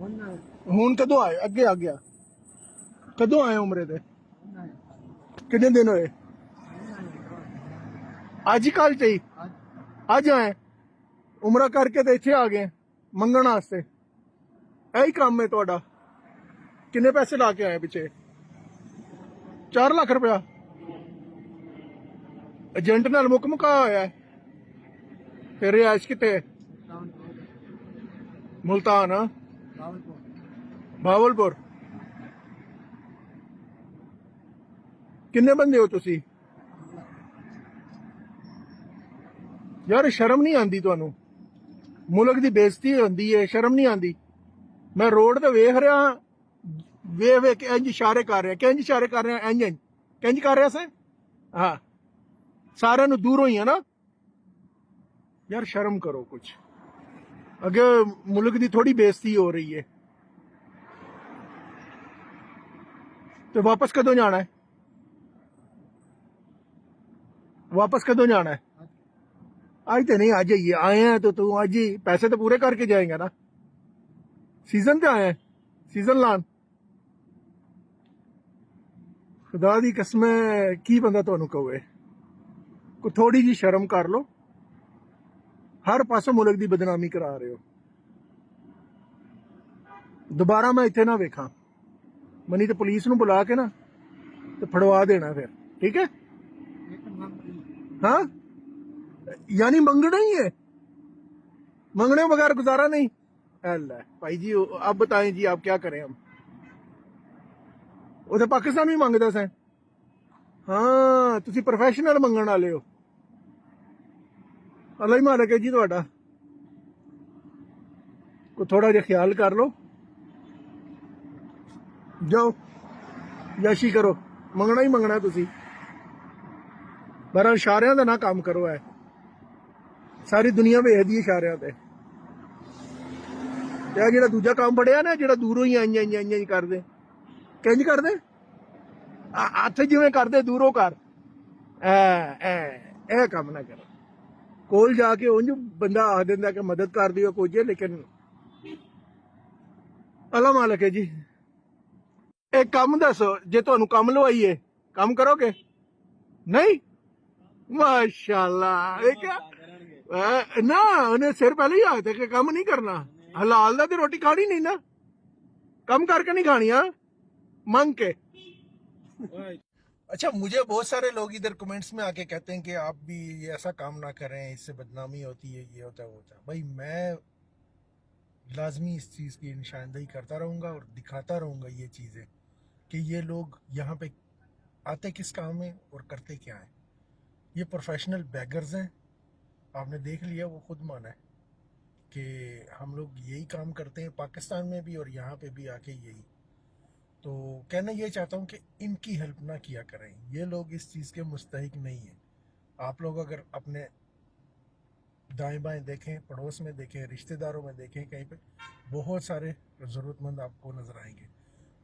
ਹੁਣ ਕਦੋਂ ਆਏ? ਅੱਗੇ ਆ ਗਿਆ। ਕਦੋਂ ਆਏ ਉਮਰੇ ਦੇ? ਕਿੰਨੇ ਦਿਨ ਹੋਏ? ਅੱਜ ਹੀ ਕੱਲ ਚਾਹੀ ਅੱਜ ਆਏ ਉਮਰਾ ਕਰਕੇ ਤੇ ਇੱਥੇ ਆ ਗਏ ਮੰਗਣ ਵਾਸਤੇ। ਇਹੀ ਕੰਮ ਹੈ ਤੁਹਾਡਾ? ਕਿੰਨੇ ਪੈਸੇ ਲਾ ਕੇ ਆਏ ਪਿੱਛੇ? 4 ਲੱਖ ਰੁਪਇਆ ਏਜੰਟ ਨਾਲ ਮੁਕਾ ਹੋਇਆ ਤੇ ਰਿਹਾਇਸ਼ ਕਿਤੇ? ਮੁਲਤਾਨ भावलपुर। किन्ने बंदे हो तुसी? यार शर्म नहीं आंदी तुहानू? मुल्क दी बेइज्जती होंदी है, शर्म नहीं आंदी? मैं रोड ते वेख रहा, वे के इंज इशारे कर रहे, किंज इशारे कर रहे, इंज इंज किंज कर रहे से? हाँ सारे नू दूर होई है ना यार, शर्म करो कुछ। अगे मुल्क दी थोड़ी बेइज्जती हो रही है। तो वापस कदों जाना है? वापस कदों जाना है? आज तो नहीं, आज ही आए हैं तो तू आज ही पैसे तो पूरे करके जाएंगे ना। सीजन पे आए हैं, सीजन लान। खुदा दी कसम की बंदा तुहानू कहे, कोई थोड़ी जी शर्म कर लो। हर पासों मुल्क दी बदनामी करा रहे हो। दोबारा मैं इत्थे ना वेखा, मनी तो पुलिस नू बुला के ना तो फड़वा देना फिर, ठीक है? हाँ यानी मंगना ही है, मंगने बगैर गुजारा नहीं। अल्लाह भाई जी अब बताएं जी, आप क्या करें हम? उधर पाकिस्तान भी मंगदा से। हाँ तुसी प्रोफेशनल मंगण वाले हो। अल्लाह ही मालक है जी तुहाडा, को थोड़ा जिहा ख्याल कर लो। जाओ याशी करो, मंगना ही मंगना तुसी। पर इशारियां दा ना काम करो। है सारी दुनिया वेखदी इशारियां ते। जेड़ा दूजा काम फड़िया ना, जेड़ा दूरों ही इंज इंज इंज करदे, किंज करदे हत्थ जिवें करदे दूरों कर, ए काम ना करो। कोल जाके उंज बंदा आख दिंदा कि मदद कर दिओ कुछ, लेकिन अल्लाह मालक है जी। एक काम दसो, जे तुहानू काम लवाइए काम करोगे? नहीं माशाल्लाह। ना उन्हें सिर पहले ही आते कि काम नहीं करना। हलाल दा ते रोटी खानी नहीं ना, कम करके नहीं खानी। हाँ मांग के। अच्छा मुझे बहुत सारे लोग इधर कमेंट्स में आके कहते हैं कि आप भी ये ऐसा काम ना करें, इससे बदनामी होती है, ये होता है वो होता है। भाई मैं लाजमी इस चीज़ की निशानदेही करता रहूँगा और दिखाता रहूँगा ये चीज़ें कि ये लोग यहाँ पे आते किस काम में और करते क्या हैं। ये प्रोफेशनल बैगर्स हैं। आपने देख लिया, वो खुद माना है कि हम लोग यही काम करते हैं पाकिस्तान में भी और यहाँ पे भी आके यही। तो कहना ये चाहता हूँ कि इनकी हेल्प ना किया करें, ये लोग इस चीज़ के मुस्तहिक नहीं हैं। आप लोग अगर अपने दाएं बाएं देखें, पड़ोस में देखें, रिश्तेदारों में देखें, कहीं पे बहुत सारे ज़रूरतमंद आपको नज़र आएंगे।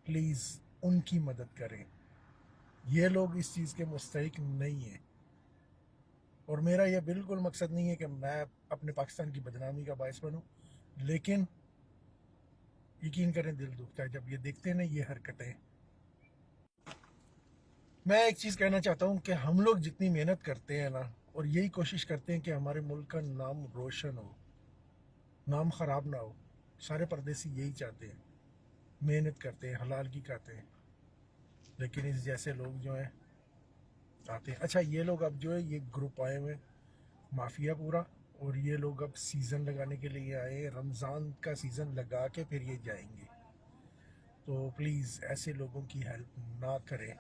प्लीज़ उनकी मदद करें, ये लोग इस चीज़ के मुस्तहिक नहीं हैं। और मेरा यह बिल्कुल मकसद नहीं है कि मैं अपने पाकिस्तान की बदनामी का बायस बनूं, लेकिन यकीन करें दिल दुखता है जब ये देखते हैं ना ये हरकतें। मैं एक चीज़ कहना चाहता हूँ कि हम लोग जितनी मेहनत करते हैं ना और यही कोशिश करते हैं कि हमारे मुल्क का नाम रोशन हो, नाम ख़राब ना हो, सारे परदेसी यही चाहते हैं, मेहनत करते हैं, हलाल की खाते हैं, लेकिन इस जैसे लोग जो हैं आते हैं। अच्छा ये लोग अब जो है ये ग्रुप आए हुए माफिया पूरा, और ये लोग अब सीज़न लगाने के लिए आए, रमज़ान का सीज़न लगा के फिर ये जाएंगे। तो प्लीज़ ऐसे लोगों की हेल्प ना करें।